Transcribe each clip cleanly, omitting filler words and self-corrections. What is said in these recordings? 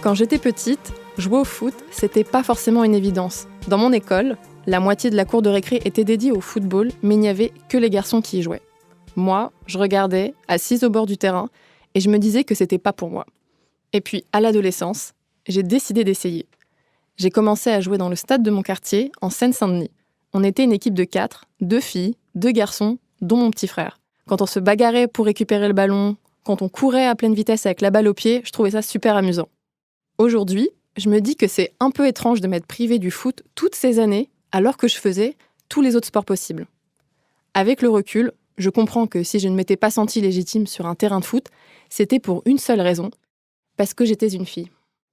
Quand j'étais petite, jouer au foot, c'était pas forcément une évidence. Dans mon école, la moitié de la cour de récré était dédiée au football, mais il n'y avait que les garçons qui y jouaient. Moi, je regardais, assise au bord du terrain, et je me disais que c'était pas pour moi. Et puis, à l'adolescence, j'ai décidé d'essayer. J'ai commencé à jouer dans le stade de mon quartier, en Seine-Saint-Denis. On était une équipe de 4, 2 filles, 2 garçons, dont mon petit frère. Quand on se bagarrait pour récupérer le ballon, quand on courait à pleine vitesse avec la balle au pied, je trouvais ça super amusant. Aujourd'hui, je me dis que c'est un peu étrange de m'être privée du foot toutes ces années, alors que je faisais tous les autres sports possibles. Avec le recul, je comprends que si je ne m'étais pas sentie légitime sur un terrain de foot, c'était pour une seule raison, parce que j'étais une fille.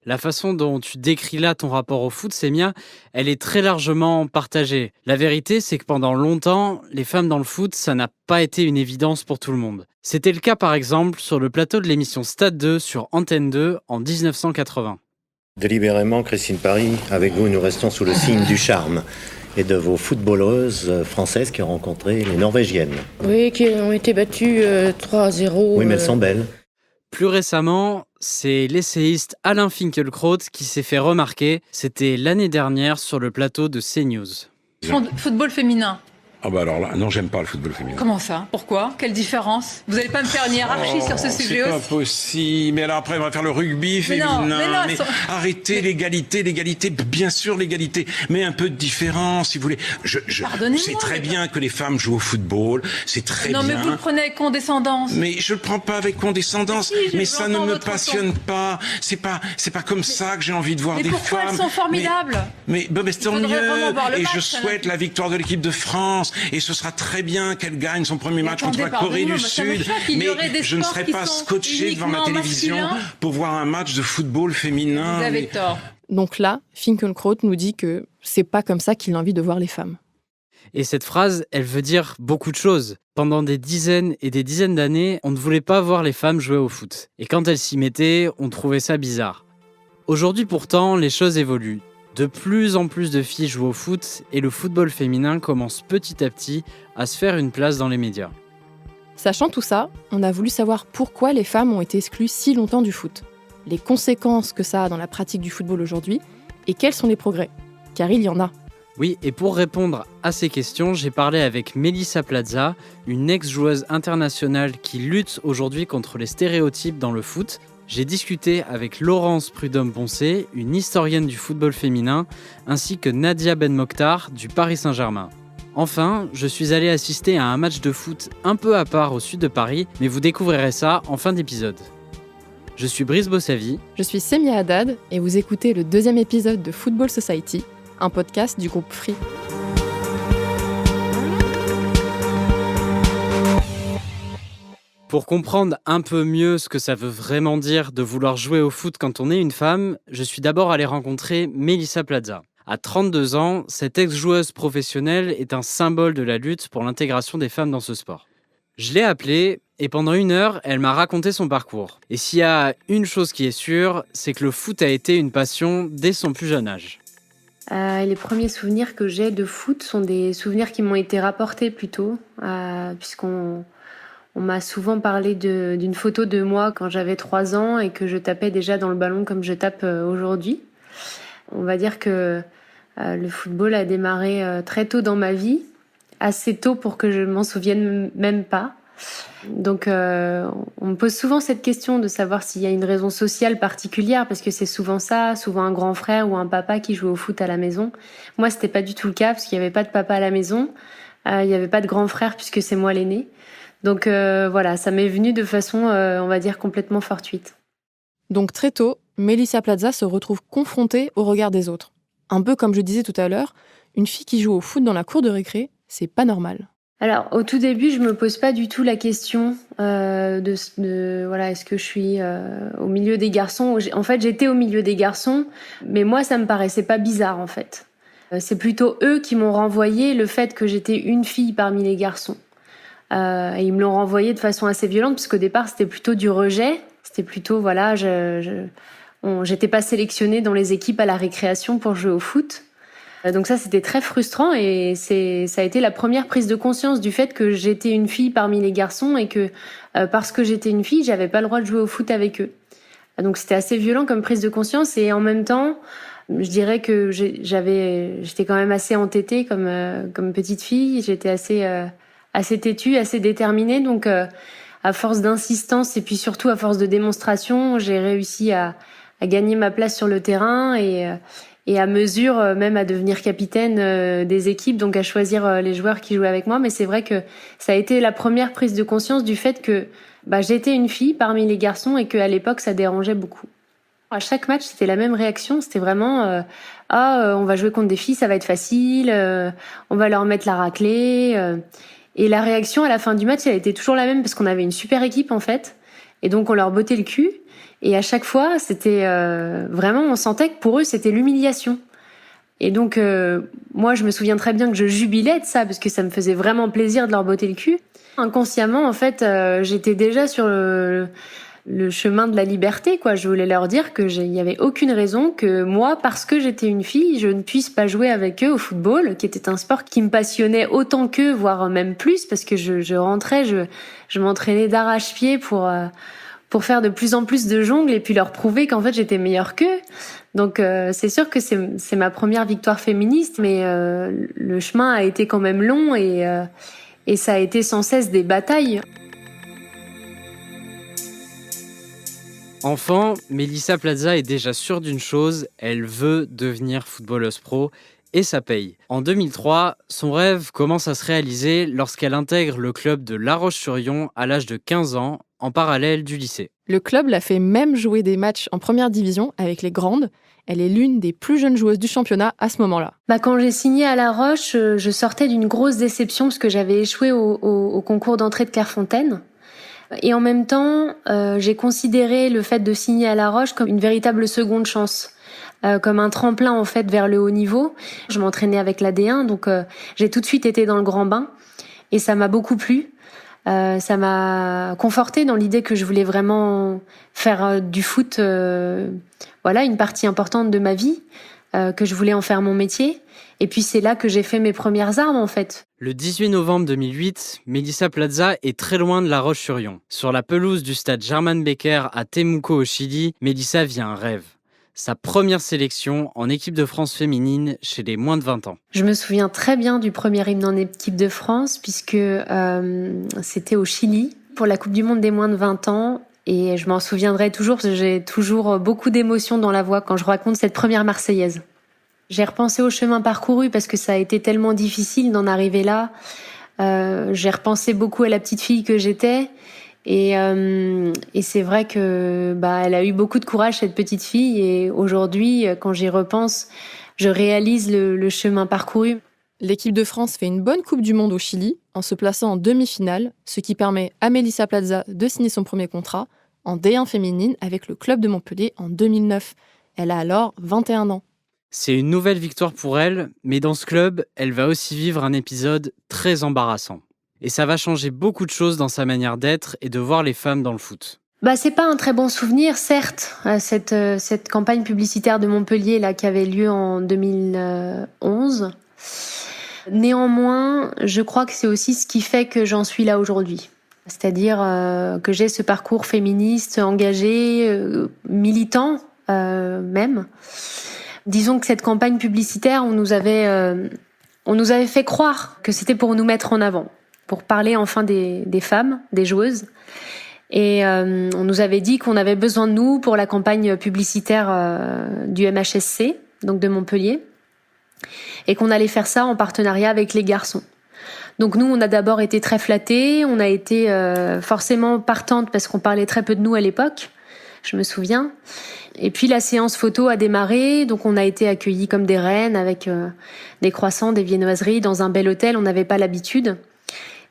La façon dont tu décris là ton rapport au foot, Sémia, elle est très largement partagée. La vérité, c'est que pendant longtemps, les femmes dans le foot, ça n'a pas été une évidence pour tout le monde. C'était le cas par exemple sur le plateau de l'émission Stade 2 sur Antenne 2 en 1980. Délibérément, Christine Pary, avec vous, nous restons sous le signe du charme et de vos footballeuses françaises qui ont rencontré les Norvégiennes. Oui, qui ont été battues 3-0. Oui, mais elles sont belles. Plus récemment, c'est l'essayiste Alain Finkielkraut qui s'est fait remarquer. C'était l'année dernière sur le plateau de CNews. Football féminin. Ah bah alors là, non, j'aime pas le football féminin. Comment ça? Pourquoi? Quelle différence? Vous allez pas me faire une hiérarchie sur ce sujet aussi? C'est pas possible. Mais alors après, on va faire le rugby féminin. Mais arrêtez l'égalité, bien sûr l'égalité, mais un peu de différence, si vous voulez. C'est très bien que les femmes jouent au football, c'est très bien. Non, mais vous le prenez avec condescendance. Mais je le prends pas avec condescendance, mais ça ne me passionne pas. C'est pas comme ça que j'ai envie de voir des femmes. Mais pourquoi elles sont formidables? Mais tant mieux. Et je souhaite la victoire de l'équipe de France. Et ce sera très bien qu'elle gagne son premier match contre la Corée du Sud. Mais je ne serai pas scotché devant ma télévision pour voir un match de football féminin. Vous avez tort. Donc là, Finkielkraut nous dit que c'est pas comme ça qu'il a envie de voir les femmes. Et cette phrase, elle veut dire beaucoup de choses. Pendant des dizaines et des dizaines d'années, on ne voulait pas voir les femmes jouer au foot. Et quand elles s'y mettaient, on trouvait ça bizarre. Aujourd'hui pourtant, les choses évoluent. De plus en plus de filles jouent au foot et le football féminin commence petit à petit à se faire une place dans les médias. Sachant tout ça, on a voulu savoir pourquoi les femmes ont été exclues si longtemps du foot, les conséquences que ça a dans la pratique du football aujourd'hui et quels sont les progrès, car il y en a. Oui, et pour répondre à ces questions, j'ai parlé avec Melissa Plaza, une ex-joueuse internationale qui lutte aujourd'hui contre les stéréotypes dans le foot. J'ai discuté avec Laurence Prudhomme-Poncé, une historienne du football féminin, ainsi que Nadia Ben Mokhtar du Paris Saint-Germain. Enfin, je suis allé assister à un match de foot un peu à part au sud de Paris, mais vous découvrirez ça en fin d'épisode. Je suis Brice Bossavi. Je suis Sémia Haddad et vous écoutez le 2e épisode de Football Society, un podcast du groupe Free. Pour comprendre un peu mieux ce que ça veut vraiment dire de vouloir jouer au foot quand on est une femme, je suis d'abord allé rencontrer Melissa Plaza. À 32 ans, cette ex-joueuse professionnelle est un symbole de la lutte pour l'intégration des femmes dans ce sport. Je l'ai appelée et pendant 1 heure, elle m'a raconté son parcours. Et s'il y a une chose qui est sûre, c'est que le foot a été une passion dès son plus jeune âge. Les premiers souvenirs que j'ai de foot sont des souvenirs qui m'ont été rapportés plutôt, puisqu'on m'a souvent parlé d'une photo de moi quand j'avais 3 ans et que je tapais déjà dans le ballon comme je tape aujourd'hui. On va dire que le football a démarré très tôt dans ma vie, assez tôt pour que je m'en souvienne même pas. Donc on me pose souvent cette question de savoir s'il y a une raison sociale particulière, parce que c'est souvent ça, souvent un grand frère ou un papa qui joue au foot à la maison. Moi, c'était pas du tout le cas, parce qu'il y avait pas de papa à la maison, il y avait pas de grand frère puisque c'est moi l'aîné. Donc voilà, ça m'est venu de façon, on va dire, complètement fortuite. Donc très tôt, Melissa Plaza se retrouve confrontée au regard des autres. Un peu comme je disais tout à l'heure, une fille qui joue au foot dans la cour de récré, c'est pas normal. Alors, au tout début, je me pose pas du tout la question est-ce que je suis au milieu des garçons. En fait, j'étais au milieu des garçons, mais moi, ça me paraissait pas bizarre, en fait. C'est plutôt eux qui m'ont renvoyé le fait que j'étais une fille parmi les garçons. Et ils me l'ont renvoyé de façon assez violente, parce qu'au départ, c'était plutôt du rejet. C'était plutôt, j'étais pas sélectionnée dans les équipes à la récréation pour jouer au foot. Donc ça, c'était très frustrant et ça a été la première prise de conscience du fait que j'étais une fille parmi les garçons et que parce que j'étais une fille, j'avais pas le droit de jouer au foot avec eux. Donc c'était assez violent comme prise de conscience et en même temps, je dirais que j'étais quand même assez entêtée comme petite fille. J'étais assez têtue, assez déterminée. Donc à force d'insistance et puis surtout à force de démonstration, j'ai réussi à gagner ma place sur le terrain et à mesure même à devenir capitaine des équipes, donc à choisir les joueurs qui jouaient avec moi. Mais c'est vrai que ça a été la première prise de conscience du fait que j'étais une fille parmi les garçons et qu'à l'époque ça dérangeait beaucoup. À chaque match, c'était la même réaction. C'était vraiment on va jouer contre des filles, ça va être facile, on va leur mettre la raclée. Et la réaction à la fin du match, elle était toujours la même parce qu'on avait une super équipe en fait. Et donc on leur bottait le cul. Et à chaque fois, c'était vraiment, on sentait que pour eux, c'était l'humiliation. Et donc moi, je me souviens très bien que je jubilais de ça parce que ça me faisait vraiment plaisir de leur botter le cul. Inconsciemment, en fait, j'étais déjà sur le chemin de la liberté, quoi. Je voulais leur dire que il y avait aucune raison que moi, parce que j'étais une fille, je ne puisse pas jouer avec eux au football, qui était un sport qui me passionnait autant qu'eux, voire même plus, parce que je rentrais, je m'entraînais d'arrache-pied pour faire de plus en plus de jongles et puis leur prouver qu'en fait j'étais meilleure qu'eux. Donc c'est sûr que c'est ma première victoire féministe, mais le chemin a été quand même long et ça a été sans cesse des batailles. Enfant, Mélissa Plaza est déjà sûre d'une chose, elle veut devenir footballeuse pro et ça paye. En 2003, son rêve commence à se réaliser lorsqu'elle intègre le club de La Roche-sur-Yon à l'âge de 15 ans, en parallèle du lycée. Le club l'a fait même jouer des matchs en première division avec les grandes. Elle est l'une des plus jeunes joueuses du championnat à ce moment-là. Quand j'ai signé à La Roche, je sortais d'une grosse déception parce que j'avais échoué au concours d'entrée de Clairefontaine. Et en même temps, j'ai considéré le fait de signer à La Roche comme une véritable seconde chance, comme un tremplin en fait vers le haut niveau. Je m'entraînais avec la D1, donc j'ai tout de suite été dans le grand bain et ça m'a beaucoup plu. Ça m'a confortée dans l'idée que je voulais vraiment faire du foot, une partie importante de ma vie, que je voulais en faire mon métier. Et puis c'est là que j'ai fait mes premières armes en fait. Le 18 novembre 2008, Mélissa Plaza est très loin de La Roche-sur-Yon. Sur la pelouse du stade Germán Becker à Temuco au Chili, Mélissa vit un rêve. Sa première sélection en équipe de France féminine chez les moins de 20 ans. Je me souviens très bien du premier hymne en équipe de France puisque c'était au Chili pour la Coupe du Monde des moins de 20 ans. Et je m'en souviendrai toujours parce que j'ai toujours beaucoup d'émotions dans la voix quand je raconte cette première Marseillaise. J'ai repensé au chemin parcouru parce que ça a été tellement difficile d'en arriver là. J'ai repensé beaucoup à la petite fille que j'étais. Et c'est vrai que elle a eu beaucoup de courage cette petite fille. Et aujourd'hui, quand j'y repense, je réalise le chemin parcouru. L'équipe de France fait une bonne Coupe du Monde au Chili en se plaçant en demi-finale, ce qui permet à Mélissa Plaza de signer son premier contrat en D1 féminine avec le club de Montpellier en 2009. Elle a alors 21 ans. C'est une nouvelle victoire pour elle, mais dans ce club, elle va aussi vivre un épisode très embarrassant. Et ça va changer beaucoup de choses dans sa manière d'être et de voir les femmes dans le foot. C'est pas un très bon souvenir, certes, cette campagne publicitaire de Montpellier là qui avait lieu en 2011. Néanmoins, je crois que c'est aussi ce qui fait que j'en suis là aujourd'hui. C'est-à-dire que j'ai ce parcours féministe, engagé, militant même. Disons que cette campagne publicitaire, on nous avait fait croire que c'était pour nous mettre en avant, pour parler enfin des femmes, des joueuses. Et on nous avait dit qu'on avait besoin de nous pour la campagne publicitaire du MHSC, donc de Montpellier, et qu'on allait faire ça en partenariat avec les garçons. Donc nous, on a d'abord été très flattés, on a été forcément partantes parce qu'on parlait très peu de nous à l'époque, je me souviens. Et puis la séance photo a démarré, donc on a été accueillis comme des reines avec des croissants, des viennoiseries dans un bel hôtel, on n'avait pas l'habitude.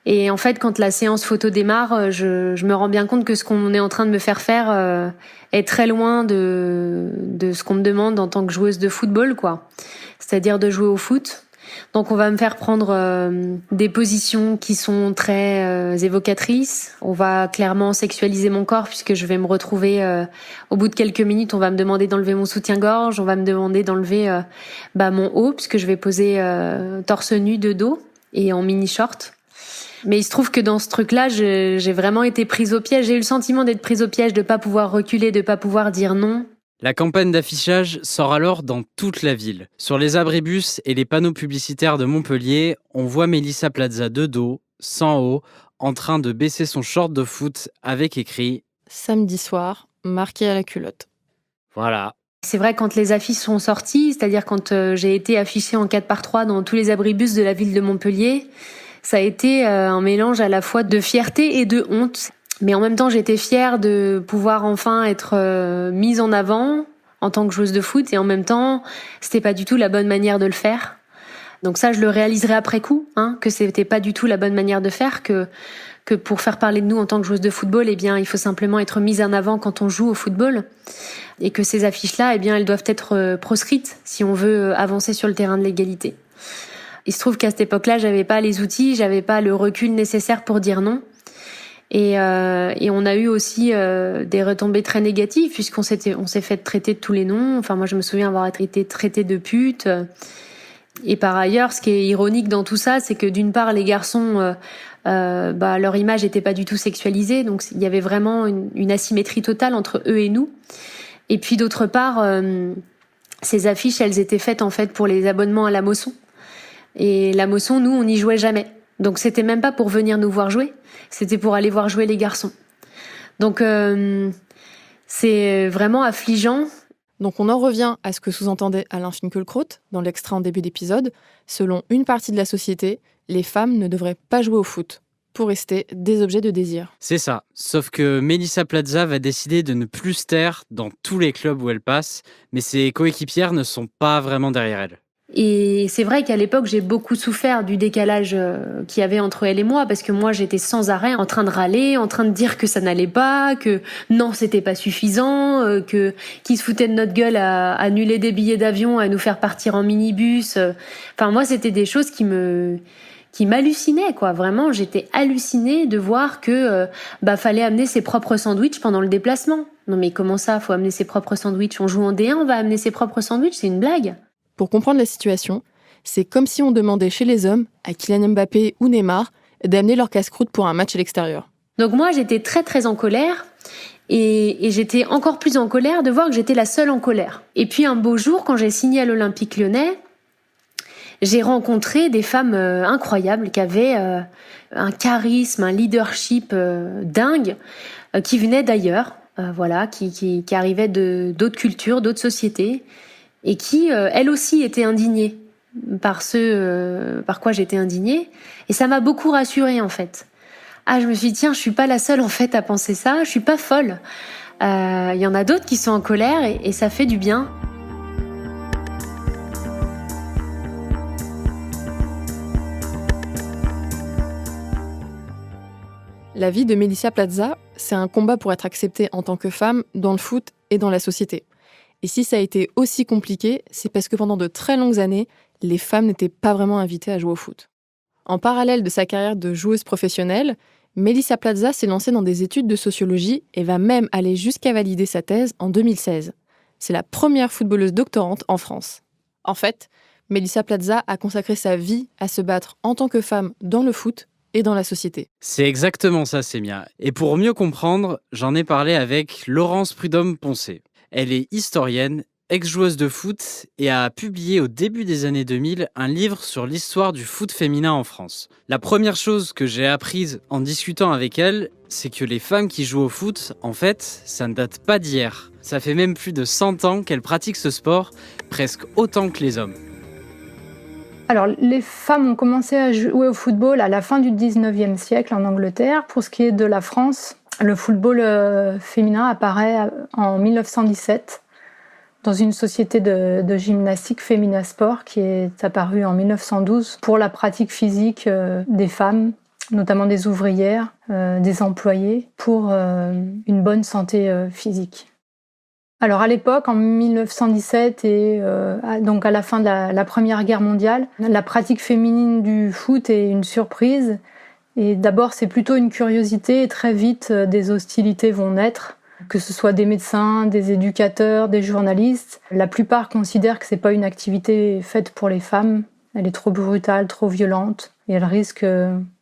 Et en fait, quand la séance photo démarre, je me rends bien compte que ce qu'on est en train de me faire est très loin de ce qu'on me demande en tant que joueuse de football, quoi. C'est-à-dire de jouer au foot. Donc on va me faire prendre des positions qui sont très évocatrices. On va clairement sexualiser mon corps puisque je vais me retrouver au bout de quelques minutes, on va me demander d'enlever mon soutien-gorge, on va me demander d'enlever mon haut puisque je vais poser torse nu de dos et en mini-short. Mais il se trouve que dans ce truc-là, j'ai vraiment été prise au piège. J'ai eu le sentiment d'être prise au piège, de pas pouvoir reculer, de pas pouvoir dire non. La campagne d'affichage sort alors dans toute la ville. Sur les abribus et les panneaux publicitaires de Montpellier, on voit Mélissa Plaza de dos, sans haut, en train de baisser son short de foot avec écrit « Samedi soir, marqué à la culotte ». Voilà. C'est vrai, quand les affiches sont sorties, c'est-à-dire quand j'ai été affichée en 4x3 dans tous les abribus de la ville de Montpellier, ça a été un mélange à la fois de fierté et de honte. Mais en même temps, j'étais fière de pouvoir enfin être mise en avant en tant que joueuse de foot. Et en même temps, c'était pas du tout la bonne manière de le faire. Donc ça, je le réaliserai après coup, que c'était pas du tout la bonne manière de faire, que pour faire parler de nous en tant que joueuse de football, eh bien, il faut simplement être mise en avant quand on joue au football. Et que ces affiches-là, eh bien, elles doivent être proscrites si on veut avancer sur le terrain de l'égalité. Il se trouve qu'à cette époque-là, j'avais pas les outils, j'avais pas le recul nécessaire pour dire non. Et on a eu aussi des retombées très négatives puisqu'on s'est fait traiter de tous les noms. Enfin, moi, je me souviens avoir été traitée de pute. Et par ailleurs, ce qui est ironique dans tout ça, c'est que d'une part, les garçons, leur image n'était pas du tout sexualisée, donc il y avait vraiment une asymétrie totale entre eux et nous. Et puis d'autre part, ces affiches, elles étaient faites en fait pour les abonnements à la Mosson. Et la Mosson, nous, on n'y jouait jamais. Donc c'était même pas pour venir nous voir jouer, c'était pour aller voir jouer les garçons. Donc c'est vraiment affligeant. Donc on en revient à ce que sous-entendait Alain Finkielkraut dans l'extrait en début d'épisode. Selon une partie de la société, les femmes ne devraient pas jouer au foot pour rester des objets de désir. C'est ça, sauf que Mélissa Plaza va décider de ne plus se taire dans tous les clubs où elle passe, mais ses coéquipières ne sont pas vraiment derrière elle. Et c'est vrai qu'à l'époque, j'ai beaucoup souffert du décalage qu'il y avait entre elle et moi, parce que moi, j'étais sans arrêt en train de râler, en train de dire que ça n'allait pas, que non, c'était pas suffisant, qu'ils se foutaient de notre gueule à annuler des billets d'avion, à nous faire partir en minibus. Enfin, moi, c'était des choses qui m'hallucinaient, quoi. Vraiment, j'étais hallucinée de voir que fallait amener ses propres sandwichs pendant le déplacement. Non mais comment ça, faut amener ses propres sandwichs? On joue en D1, on va amener ses propres sandwichs, c'est une blague. Pour comprendre la situation, c'est comme si on demandait chez les hommes, à Kylian Mbappé ou Neymar, d'amener leur casse-croûte pour un match à l'extérieur. Donc moi, j'étais très très en colère et j'étais encore plus en colère de voir que j'étais la seule en colère. Et puis un beau jour, quand j'ai signé à l'Olympique Lyonnais, j'ai rencontré des femmes incroyables qui avaient un charisme, un leadership dingue, qui venaient d'ailleurs, qui arrivaient d'autres cultures, d'autres sociétés, et qui, elles aussi, étaient indignées par ce par quoi j'étais indignée. Et ça m'a beaucoup rassurée, en fait. Je me suis dit, tiens, je suis pas la seule, en fait, à penser ça. Je suis pas folle. Il y en a d'autres qui sont en colère et ça fait du bien. La vie de Mélissa Plaza, c'est un combat pour être acceptée en tant que femme dans le foot et dans la société. Et si ça a été aussi compliqué, c'est parce que pendant de très longues années, les femmes n'étaient pas vraiment invitées à jouer au foot. En parallèle de sa carrière de joueuse professionnelle, Mélissa Plaza s'est lancée dans des études de sociologie et va même aller jusqu'à valider sa thèse en 2016. C'est la première footballeuse doctorante en France. En fait, Mélissa Plaza a consacré sa vie à se battre en tant que femme dans le foot et dans la société. C'est exactement ça, Sémia. Et pour mieux comprendre, j'en ai parlé avec Laurence Prudhomme-Poncé. Elle est historienne, ex-joueuse de foot et a publié au début des années 2000 un livre sur l'histoire du foot féminin en France. La première chose que j'ai apprise en discutant avec elle, c'est que les femmes qui jouent au foot, en fait, ça ne date pas d'hier. Ça fait même plus de 100 ans qu'elles pratiquent ce sport, presque autant que les hommes. Alors, les femmes ont commencé à jouer au football à la fin du 19e siècle en Angleterre. Pour ce qui est de la France, le football féminin apparaît en 1917 dans une société de gymnastique Féminasport qui est apparue en 1912 pour la pratique physique des femmes, notamment des ouvrières, des employés, pour une bonne santé physique. Alors à l'époque, en 1917 et donc à la fin de la Première Guerre mondiale, la pratique féminine du foot est une surprise. Et d'abord, c'est plutôt une curiosité et très vite, des hostilités vont naître, que ce soit des médecins, des éducateurs, des journalistes. La plupart considèrent que c'est pas une activité faite pour les femmes. Elle est trop brutale, trop violente et elle risque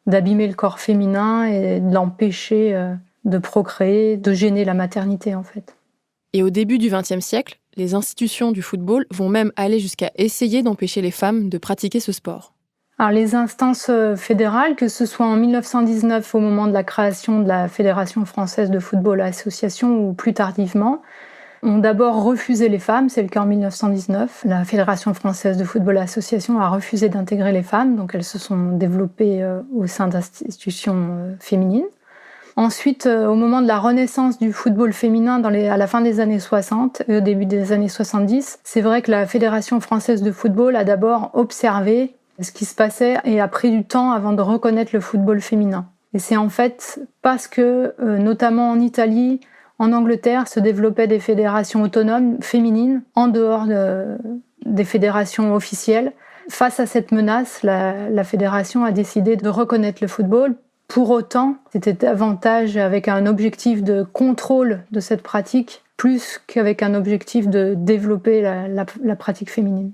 d'abîmer le corps féminin et de l'empêcher de procréer, de gêner la maternité en fait. Et au début du XXe siècle, les institutions du football vont même aller jusqu'à essayer d'empêcher les femmes de pratiquer ce sport. Alors les instances fédérales, que ce soit en 1919 au moment de la création de la Fédération française de football association ou plus tardivement, ont d'abord refusé les femmes, c'est le cas en 1919. La Fédération française de football association a refusé d'intégrer les femmes, donc elles se sont développées au sein d'institutions féminines. Ensuite, au moment de la renaissance du football féminin à la fin des années 60 et au début des années 70, c'est vrai que la Fédération française de football a d'abord observé ce qui se passait et a pris du temps avant de reconnaître le football féminin. Et c'est en fait parce que, notamment en Italie, en Angleterre, se développaient des fédérations autonomes féminines en dehors des fédérations officielles. Face à cette menace, la fédération a décidé de reconnaître le football. Pour autant, c'était davantage avec un objectif de contrôle de cette pratique, plus qu'avec un objectif de développer la pratique féminine.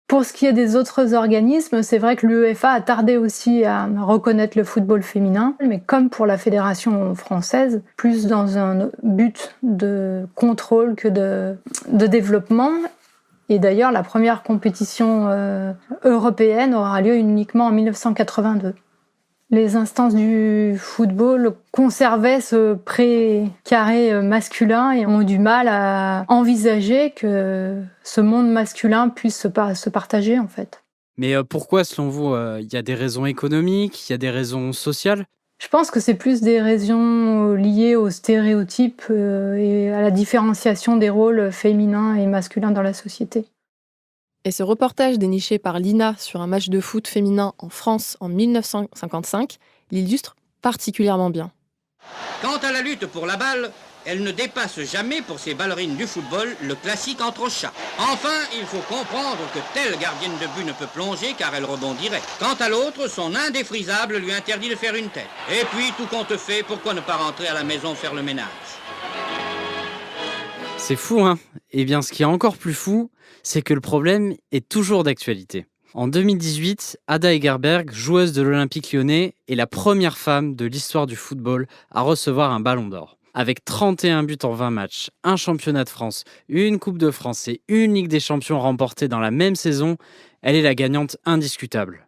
Pour ce qui est des autres organismes, c'est vrai que l'UEFA a tardé aussi à reconnaître le football féminin, mais comme pour la Fédération française, plus dans un but de contrôle que de développement. Et d'ailleurs, la première compétition européenne aura lieu uniquement en 1982. Les instances du football conservaient ce pré-carré masculin et ont eu du mal à envisager que ce monde masculin puisse se partager, en fait. Mais pourquoi, selon vous, il y a des raisons économiques, il y a des raisons sociales ? Je pense que c'est plus des raisons liées aux stéréotypes et à la différenciation des rôles féminins et masculins dans la société. Et ce reportage déniché par Lina sur un match de foot féminin en France en 1955 l'illustre particulièrement bien. Quant à la lutte pour la balle, elle ne dépasse jamais pour ces ballerines du football le classique entre chats. Enfin, il faut comprendre que telle gardienne de but ne peut plonger car elle rebondirait. Quant à l'autre, son indéfrisable lui interdit de faire une tête. Et puis, tout compte fait, pourquoi ne pas rentrer à la maison faire le ménage ? C'est fou, hein ? Eh bien, ce qui est encore plus fou, c'est que le problème est toujours d'actualité. En 2018, Ada Hegerberg, joueuse de l'Olympique lyonnais, est la première femme de l'histoire du football à recevoir un ballon d'or. Avec 31 buts en 20 matchs, un championnat de France, une Coupe de France et une Ligue des Champions remportée dans la même saison, elle est la gagnante indiscutable.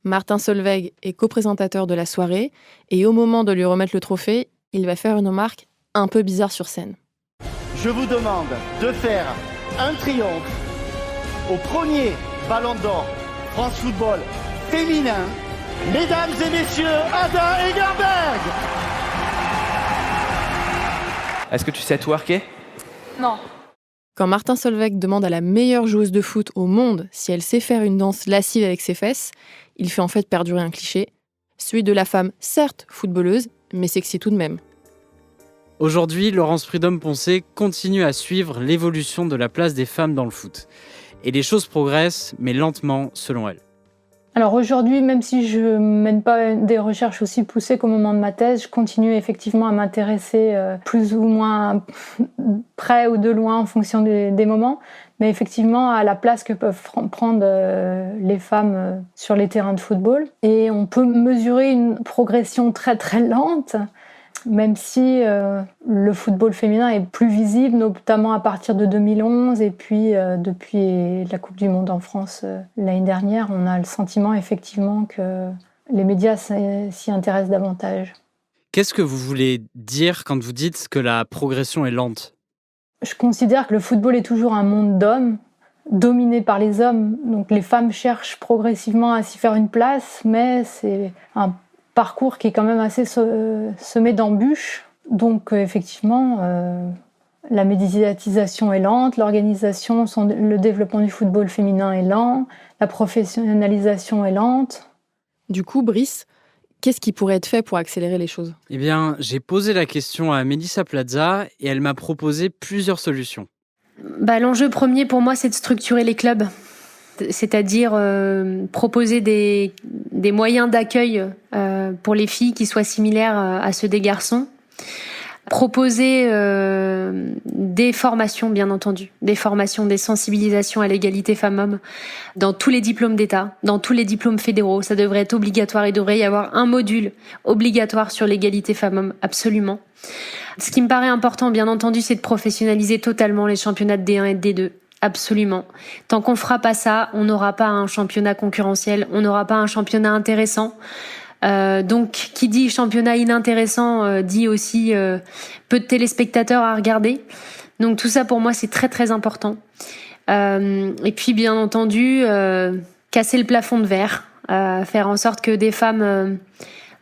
Martin Solveig est co-présentateur de la soirée et au moment de lui remettre le trophée, il va faire une remarque un peu bizarre sur scène. Je vous demande de faire un triomphe au premier Ballon d'Or France Football féminin, mesdames et messieurs, Ada Hegerberg. Est-ce que tu sais twerker ? Non. Quand Martin Solveig demande à la meilleure joueuse de foot au monde si elle sait faire une danse lascive avec ses fesses, il fait en fait perdurer un cliché, celui de la femme certes footballeuse, mais sexy tout de même. Aujourd'hui, Laurence Prudhomme-Poncet continue à suivre l'évolution de la place des femmes dans le foot. Et les choses progressent, mais lentement, selon elle. Alors aujourd'hui, même si je ne mène pas des recherches aussi poussées qu'au moment de ma thèse, je continue effectivement à m'intéresser plus ou moins près ou de loin en fonction des moments, mais effectivement à la place que peuvent prendre les femmes sur les terrains de football. Et on peut mesurer une progression très très lente, même si le football féminin est plus visible, notamment à partir de 2011, et puis depuis la Coupe du Monde en France l'année dernière, on a le sentiment effectivement que les médias s'y intéressent davantage. Qu'est-ce que vous voulez dire quand vous dites que la progression est lente ? Je considère que le football est toujours un monde d'hommes, dominé par les hommes. Donc les femmes cherchent progressivement à s'y faire une place, mais c'est un parcours qui est quand même assez semé d'embûches. Donc effectivement, la médiatisation est lente, l'organisation, le développement du football féminin est lent, la professionnalisation est lente. Du coup, Brice, qu'est-ce qui pourrait être fait pour accélérer les choses ? Eh bien, j'ai posé la question à Mélissa Plaza et elle m'a proposé plusieurs solutions. L'enjeu premier pour moi, c'est de structurer les clubs. C'est-à-dire proposer des moyens d'accueil pour les filles qui soient similaires à ceux des garçons. Proposer des formations, bien entendu, des formations, des sensibilisations à l'égalité femmes-hommes dans tous les diplômes d'État, dans tous les diplômes fédéraux. Ça devrait être obligatoire. Il devrait y avoir un module obligatoire sur l'égalité femmes-hommes, absolument. Ce qui me paraît important, bien entendu, c'est de professionnaliser totalement les championnats de D1 et de D2. Absolument. Tant qu'on fera pas ça, on n'aura pas un championnat concurrentiel, on n'aura pas un championnat intéressant. Donc, qui dit championnat inintéressant dit aussi peu de téléspectateurs à regarder. Donc tout ça pour moi c'est très très important. Et puis bien entendu casser le plafond de verre, faire en sorte que des femmes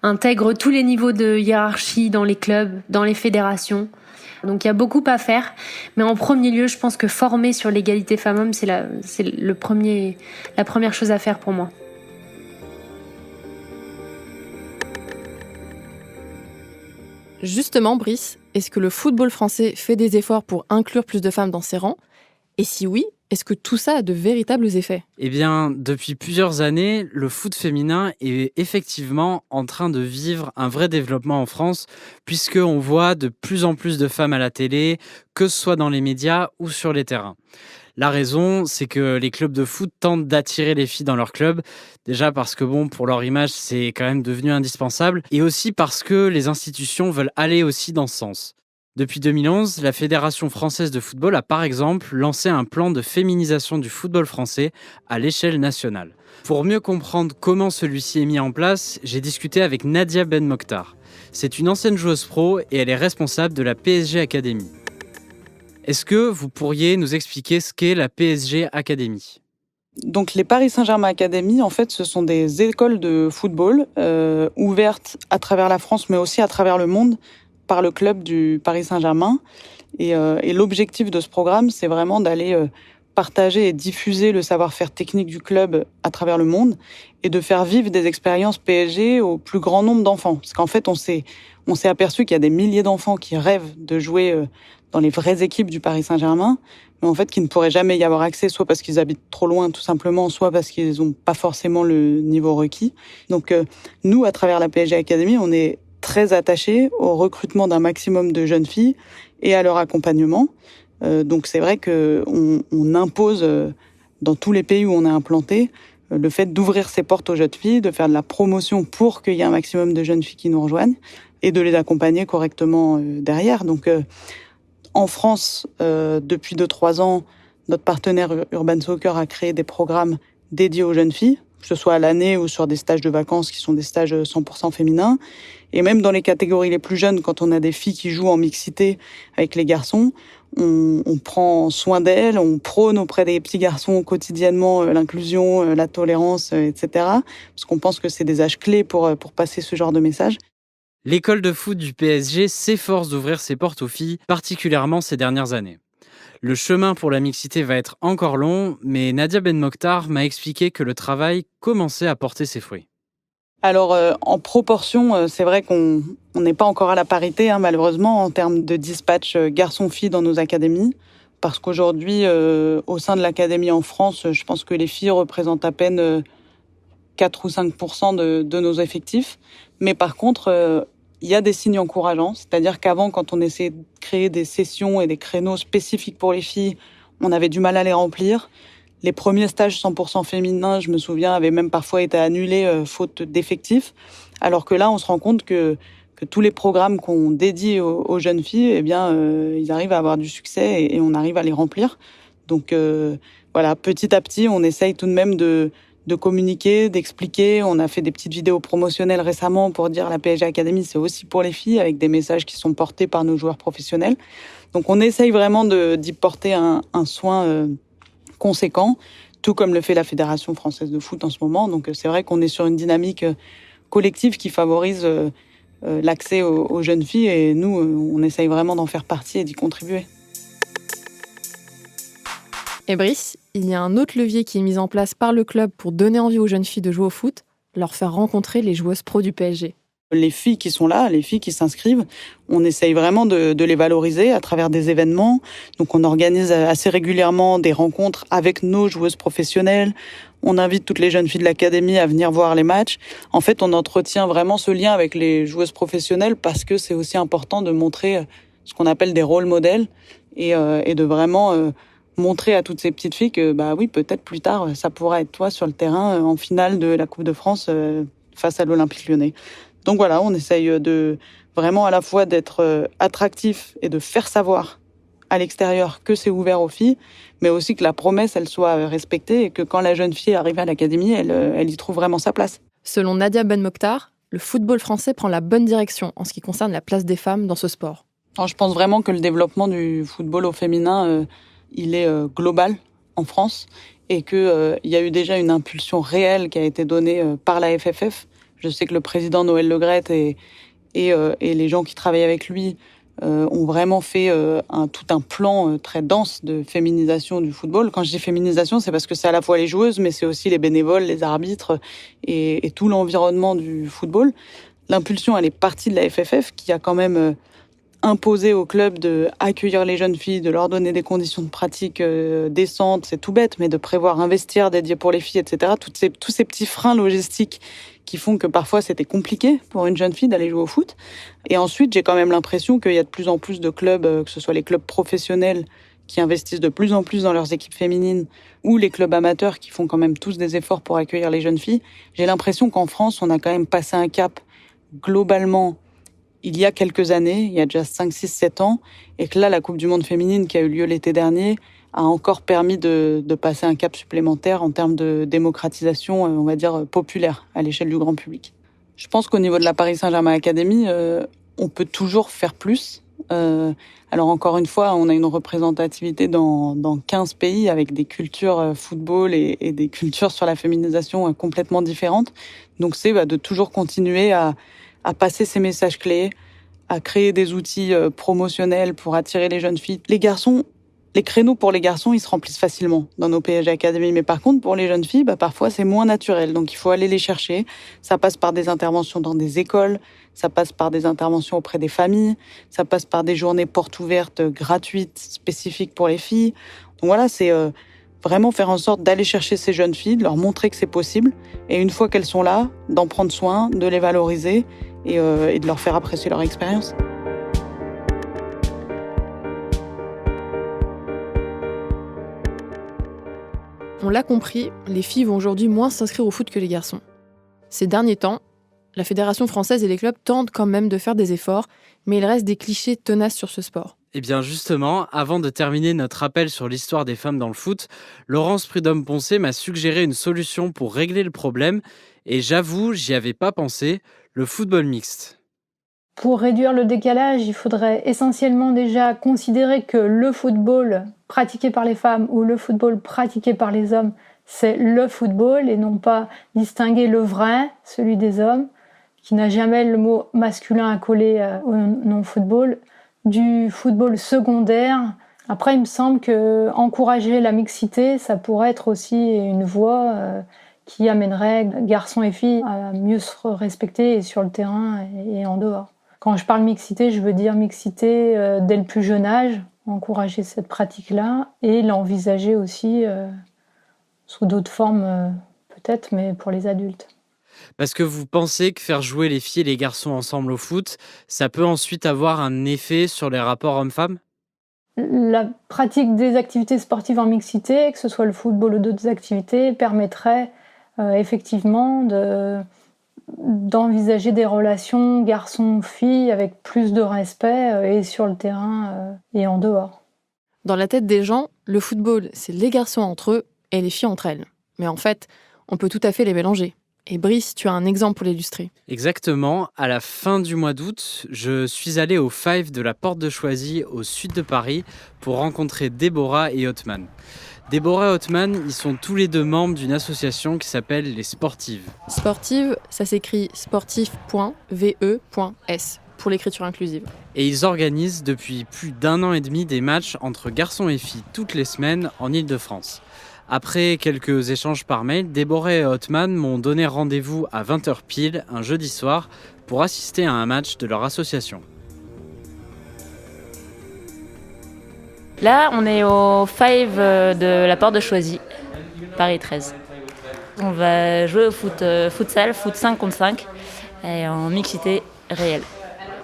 intègrent tous les niveaux de hiérarchie dans les clubs, dans les fédérations. Donc il y a beaucoup à faire, mais en premier lieu, je pense que former sur l'égalité femmes-hommes, c'est la première chose à faire pour moi. Justement, Brice, est-ce que le football français fait des efforts pour inclure plus de femmes dans ses rangs ? Et si oui, est-ce que tout ça a de véritables effets ? Eh bien, depuis plusieurs années, le foot féminin est effectivement en train de vivre un vrai développement en France, puisqu'on voit de plus en plus de femmes à la télé, que ce soit dans les médias ou sur les terrains. La raison, c'est que les clubs de foot tentent d'attirer les filles dans leur club. Déjà parce que pour leur image, c'est quand même devenu indispensable. Et aussi parce que les institutions veulent aller aussi dans ce sens. Depuis 2011, la Fédération française de football a par exemple lancé un plan de féminisation du football français à l'échelle nationale. Pour mieux comprendre comment celui-ci est mis en place, j'ai discuté avec Nadia Ben Mokhtar. C'est une ancienne joueuse pro et elle est responsable de la PSG Academy. Est-ce que vous pourriez nous expliquer ce qu'est la PSG Academy ? Donc les Paris Saint-Germain Academy, en fait, ce sont des écoles de football ouvertes à travers la France, mais aussi à travers le monde, par le club du Paris Saint-Germain. Et l'objectif de ce programme, c'est vraiment d'aller partager et diffuser le savoir-faire technique du club à travers le monde et de faire vivre des expériences PSG au plus grand nombre d'enfants. Parce qu'en fait, on s'est aperçu qu'il y a des milliers d'enfants qui rêvent de jouer dans les vraies équipes du Paris Saint-Germain, mais en fait qui ne pourraient jamais y avoir accès, soit parce qu'ils habitent trop loin tout simplement, soit parce qu'ils n'ont pas forcément le niveau requis. Donc nous, à travers la PSG Academy, on est très attachés au recrutement d'un maximum de jeunes filles et à leur accompagnement. Donc c'est vrai qu'on impose dans tous les pays où on est implanté le fait d'ouvrir ses portes aux jeunes filles, de faire de la promotion pour qu'il y ait un maximum de jeunes filles qui nous rejoignent et de les accompagner correctement derrière. Donc en France, depuis 2-3 ans, notre partenaire Urban Soccer a créé des programmes dédiés aux jeunes filles, que ce soit à l'année ou sur des stages de vacances qui sont des stages 100% féminins. Et même dans les catégories les plus jeunes, quand on a des filles qui jouent en mixité avec les garçons, on prend soin d'elles, on prône auprès des petits garçons quotidiennement l'inclusion, la tolérance, etc. Parce qu'on pense que c'est des âges clés pour passer ce genre de message. L'école de foot du PSG s'efforce d'ouvrir ses portes aux filles, particulièrement ces dernières années. Le chemin pour la mixité va être encore long, mais Nadia Ben Mokhtar m'a expliqué que le travail commençait à porter ses fruits. Alors, en proportion, c'est vrai qu'on n'est pas encore à la parité, malheureusement, en termes de dispatch garçons-filles dans nos académies. Parce qu'aujourd'hui, au sein de l'académie en France, je pense que les filles représentent à peine 4 ou 5% de nos effectifs. Mais par contre, il y a des signes encourageants. C'est-à-dire qu'avant, quand on essayait de créer des sessions et des créneaux spécifiques pour les filles, on avait du mal à les remplir. Les premiers stages 100% féminins, je me souviens, avaient même parfois été annulés faute d'effectifs. Alors que là, on se rend compte que tous les programmes qu'on dédie aux jeunes filles, eh bien, ils arrivent à avoir du succès et on arrive à les remplir. Donc voilà, petit à petit, on essaye tout de même de communiquer, d'expliquer. On a fait des petites vidéos promotionnelles récemment pour dire la PSG Academy, c'est aussi pour les filles, avec des messages qui sont portés par nos joueurs professionnels. Donc on essaye vraiment d'y porter un soin conséquent, tout comme le fait la Fédération française de foot en ce moment. Donc c'est vrai qu'on est sur une dynamique collective qui favorise l'accès aux jeunes filles et nous, on essaye vraiment d'en faire partie et d'y contribuer. Et Brice, il y a un autre levier qui est mis en place par le club pour donner envie aux jeunes filles de jouer au foot, leur faire rencontrer les joueuses pro du PSG. Les filles qui sont là, les filles qui s'inscrivent, on essaye vraiment de les valoriser à travers des événements. Donc on organise assez régulièrement des rencontres avec nos joueuses professionnelles. On invite toutes les jeunes filles de l'académie à venir voir les matchs. En fait, on entretient vraiment ce lien avec les joueuses professionnelles parce que c'est aussi important de montrer ce qu'on appelle des rôles modèles et de vraiment montrer à toutes ces petites filles que oui, peut-être plus tard, ça pourra être toi sur le terrain en finale de la Coupe de France face à l'Olympique Lyonnais. Donc voilà, on essaye de vraiment à la fois d'être attractif et de faire savoir à l'extérieur que c'est ouvert aux filles, mais aussi que la promesse, elle soit respectée et que quand la jeune fille arrive à l'académie, elle y trouve vraiment sa place. Selon Nadia Ben Mokhtar, le football français prend la bonne direction en ce qui concerne la place des femmes dans ce sport. Alors, je pense vraiment que le développement du football au féminin, il est global en France et qu'il y a eu déjà une impulsion réelle qui a été donnée par la FFF. Je sais que le président Noël Le Graët et les gens qui travaillent avec lui ont vraiment fait tout un plan très dense de féminisation du football. Quand je dis féminisation, c'est parce que c'est à la fois les joueuses, mais c'est aussi les bénévoles, les arbitres et tout l'environnement du football. L'impulsion, elle est partie de la FFF qui a quand même imposé au club de accueillir les jeunes filles, de leur donner des conditions de pratique décentes, c'est tout bête, mais de prévoir un vestiaire dédié pour les filles, etc. Tous ces petits freins logistiques qui font que parfois c'était compliqué pour une jeune fille d'aller jouer au foot. Et ensuite, j'ai quand même l'impression qu'il y a de plus en plus de clubs, que ce soit les clubs professionnels qui investissent de plus en plus dans leurs équipes féminines ou les clubs amateurs qui font quand même tous des efforts pour accueillir les jeunes filles. J'ai l'impression qu'en France, on a quand même passé un cap globalement il y a quelques années, il y a déjà 5, 6, 7 ans, et que là, la Coupe du Monde féminine qui a eu lieu l'été dernier a encore permis de passer un cap supplémentaire en termes de démocratisation, on va dire, populaire à l'échelle du grand public. Je pense qu'au niveau de la Paris Saint-Germain Academy, on peut toujours faire plus. Alors encore une fois, on a une représentativité dans 15 pays avec des cultures football et des cultures sur la féminisation complètement différentes. Donc c'est de toujours continuer à passer ces messages clés, à créer des outils promotionnels pour attirer les jeunes filles. Les créneaux pour les garçons, ils se remplissent facilement dans nos PSG Academy. Mais par contre, pour les jeunes filles, parfois, c'est moins naturel. Donc, il faut aller les chercher. Ça passe par des interventions dans des écoles. Ça passe par des interventions auprès des familles. Ça passe par des journées portes ouvertes gratuites, spécifiques pour les filles. Donc voilà, c'est vraiment faire en sorte d'aller chercher ces jeunes filles, de leur montrer que c'est possible. Et une fois qu'elles sont là, d'en prendre soin, de les valoriser et de leur faire apprécier leur expérience. On l'a compris, les filles vont aujourd'hui moins s'inscrire au foot que les garçons. Ces derniers temps, la Fédération française et les clubs tentent quand même de faire des efforts, mais il reste des clichés tenaces sur ce sport. Eh bien justement, avant de terminer notre rappel sur l'histoire des femmes dans le foot, Laurence Prudhomme-Poncet m'a suggéré une solution pour régler le problème, et j'avoue, j'y avais pas pensé, le football mixte. Pour réduire le décalage, il faudrait essentiellement déjà considérer que le football pratiqué par les femmes ou le football pratiqué par les hommes, c'est le football et non pas distinguer le vrai, celui des hommes, qui n'a jamais le mot masculin accolé au non-football, du football secondaire. Après, il me semble qu'encourager la mixité, ça pourrait être aussi une voie qui amènerait garçons et filles à mieux se respecter sur le terrain et en dehors. Quand je parle mixité, je veux dire mixité dès le plus jeune âge, encourager cette pratique-là et l'envisager aussi sous d'autres formes peut-être, mais pour les adultes. Parce que vous pensez que faire jouer les filles et les garçons ensemble au foot, ça peut ensuite avoir un effet sur les rapports hommes-femmes ? La pratique des activités sportives en mixité, que ce soit le football ou d'autres activités, permettrait effectivement d'envisager des relations garçons-filles avec plus de respect et sur le terrain et en dehors. Dans la tête des gens, le football, c'est les garçons entre eux et les filles entre elles. Mais en fait, on peut tout à fait les mélanger. Et Brice, tu as un exemple pour l'illustrer. Exactement. À la fin du mois d'août, je suis allé au Five de la Porte de Choisy, au sud de Paris, pour rencontrer Déborah et Othman. Déborah et Othman, ils sont tous les deux membres d'une association qui s'appelle les Sportives. Sportives, ça s'écrit sportif.ve.s pour l'écriture inclusive. Et ils organisent depuis plus d'1 an et demi des matchs entre garçons et filles toutes les semaines en Île-de-France. Après quelques échanges par mail, Déborah et Othman m'ont donné rendez-vous à 20h pile un jeudi soir pour assister à un match de leur association. Là, on est au Five de la Porte de Choisy, Paris 13. On va jouer au futsal, foot 5 contre 5, et en mixité réelle.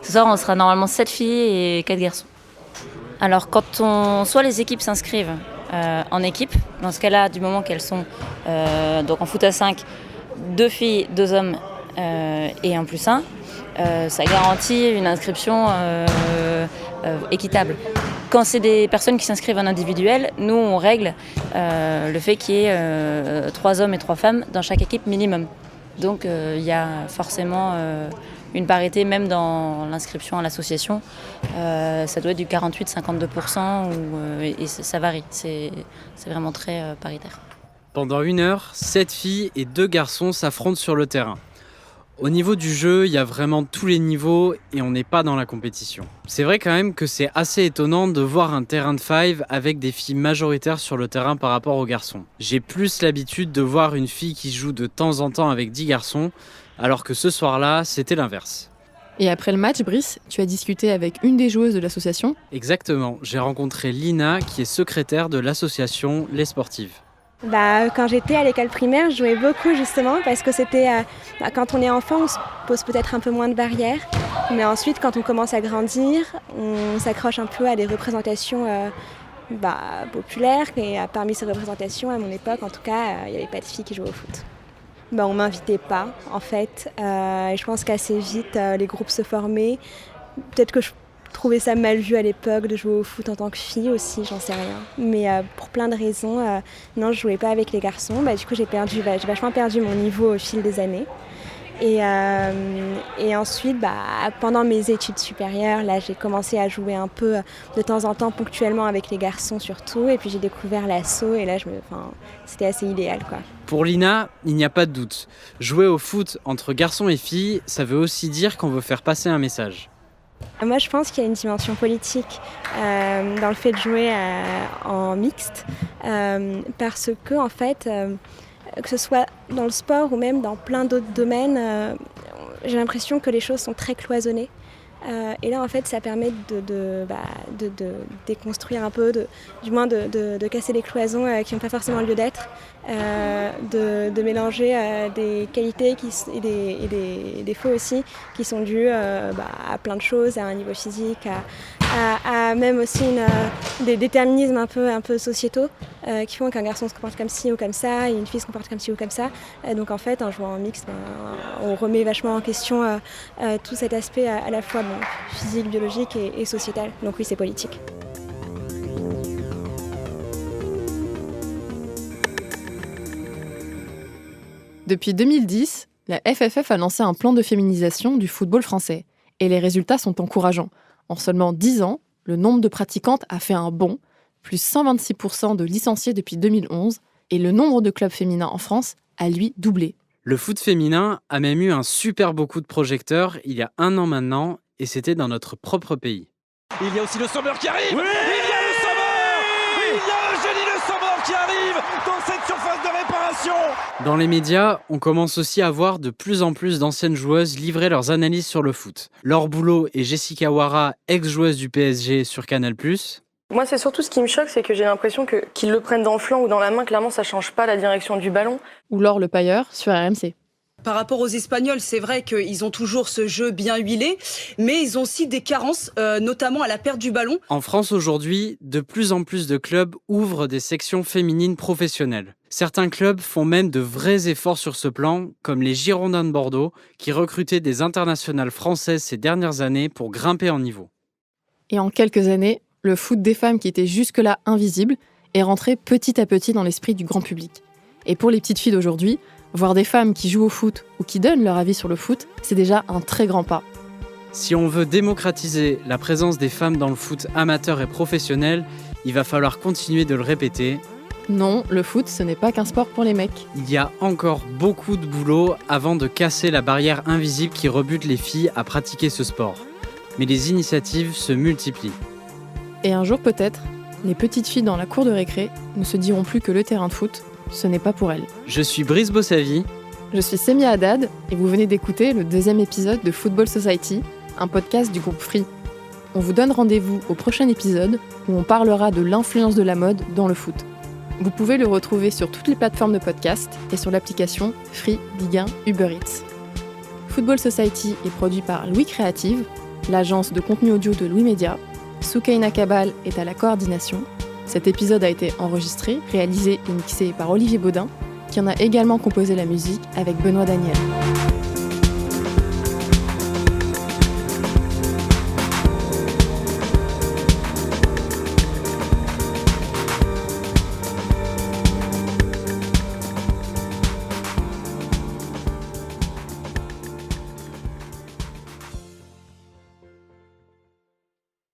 Ce soir, on sera normalement 7 filles et 4 garçons. Alors, soit les équipes s'inscrivent en équipe, dans ce cas-là, du moment qu'elles sont donc en foot à 5, 2 filles, 2 hommes et 1 plus 1, ça garantit une inscription équitable. Quand c'est des personnes qui s'inscrivent en individuel, nous, on règle le fait qu'il y ait 3 hommes et 3 femmes dans chaque équipe minimum. Donc, il y a forcément une parité, même dans l'inscription à l'association. Ça doit être du 48-52%, et ça varie. C'est vraiment très paritaire. Pendant 1 heure, 7 filles et 2 garçons s'affrontent sur le terrain. Au niveau du jeu, il y a vraiment tous les niveaux et on n'est pas dans la compétition. C'est vrai quand même que c'est assez étonnant de voir un terrain de five avec des filles majoritaires sur le terrain par rapport aux garçons. J'ai plus l'habitude de voir une fille qui joue de temps en temps avec 10 garçons, alors que ce soir-là, c'était l'inverse. Et après le match, Brice, tu as discuté avec une des joueuses de l'association ? Exactement, j'ai rencontré Lina qui est secrétaire de l'association Les Sportives. Quand j'étais à l'école primaire, je jouais beaucoup justement parce que c'était quand on est enfant, on se pose peut-être un peu moins de barrières, mais ensuite quand on commence à grandir, on s'accroche un peu à des représentations populaires, et parmi ces représentations, à mon époque en tout cas, il n'y avait pas de filles qui jouaient au foot. On m'invitait pas en fait, et je pense qu'assez vite les groupes se formaient. Peut-être que je trouvais ça mal vu à l'époque de jouer au foot en tant que fille aussi, j'en sais rien. Mais pour plein de raisons, non, je jouais pas avec les garçons. Du coup, j'ai vachement perdu mon niveau au fil des années. Et ensuite, pendant mes études supérieures, là, j'ai commencé à jouer un peu de temps en temps, ponctuellement avec les garçons surtout. Et puis j'ai découvert l'asso et là, c'était assez idéal, quoi. Pour Lina, il n'y a pas de doute. Jouer au foot entre garçons et filles, ça veut aussi dire qu'on veut faire passer un message. Moi, je pense qu'il y a une dimension politique dans le fait de jouer en mixte, parce que, en fait, que ce soit dans le sport ou même dans plein d'autres domaines, j'ai l'impression que les choses sont très cloisonnées. Et là, en fait, ça permet de déconstruire un peu, du moins de casser les cloisons qui n'ont pas forcément lieu d'être, de mélanger des qualités et des défauts aussi, qui sont dus à plein de choses, à un niveau physique, à même aussi des déterminismes un peu sociétaux qui font qu'un garçon se comporte comme ci ou comme ça et une fille se comporte comme ci ou comme ça. Donc en fait, en jouant en mixte, on remet vachement en question tout cet aspect à la fois physique, biologique et sociétal. Donc oui, c'est politique. Depuis 2010, la FFF a lancé un plan de féminisation du football français. Et les résultats sont encourageants. En seulement 10 ans, le nombre de pratiquantes a fait un bond, plus 126% de licenciés depuis 2011, et le nombre de clubs féminins en France a, lui, doublé. Le foot féminin a même eu un super beau coup de projecteur il y a 1 an maintenant, et c'était dans notre propre pays. Il y a aussi le Sommer qui arrive. Oui, il y a le Sommer. Il y a Eugénie Le Sommer qui arrive dans cette surface de réparation. Dans les médias, on commence aussi à voir de plus en plus d'anciennes joueuses livrer leurs analyses sur le foot. Laure Boulot et Jessica Ouara, ex-joueuse du PSG sur Canal+. Moi, c'est surtout ce qui me choque, c'est que j'ai l'impression qu'ils le prennent dans le flanc ou dans la main, clairement, ça change pas la direction du ballon. Ou Laure Le Pailleur sur RMC. Par rapport aux Espagnols, c'est vrai qu'ils ont toujours ce jeu bien huilé, mais ils ont aussi des carences, notamment à la perte du ballon. En France aujourd'hui, de plus en plus de clubs ouvrent des sections féminines professionnelles. Certains clubs font même de vrais efforts sur ce plan, comme les Girondins de Bordeaux, qui recrutaient des internationales françaises ces dernières années pour grimper en niveau. Et en quelques années, le foot des femmes qui était jusque-là invisible est rentré petit à petit dans l'esprit du grand public. Et pour les petites filles d'aujourd'hui, voir des femmes qui jouent au foot ou qui donnent leur avis sur le foot, c'est déjà un très grand pas. Si on veut démocratiser la présence des femmes dans le foot amateur et professionnel, il va falloir continuer de le répéter. Non, le foot, ce n'est pas qu'un sport pour les mecs. Il y a encore beaucoup de boulot avant de casser la barrière invisible qui rebute les filles à pratiquer ce sport. Mais les initiatives se multiplient. Et un jour peut-être, les petites filles dans la cour de récré ne se diront plus que le terrain de foot, ce n'est pas pour elles. Je suis Brice Bossavi. Je suis Semia Haddad et vous venez d'écouter le 2e épisode de Football Society, un podcast du groupe Free. On vous donne rendez-vous au prochain épisode où on parlera de l'influence de la mode dans le foot. Vous pouvez le retrouver sur toutes les plateformes de podcast et sur l'application Free, Ligue 1, Uber Eats. Football Society est produit par Louis Créative, l'agence de contenu audio de Louis Média. Soukaina Kabal est à la coordination. Cet épisode a été enregistré, réalisé et mixé par Olivier Baudin, qui en a également composé la musique avec Benoît Daniel.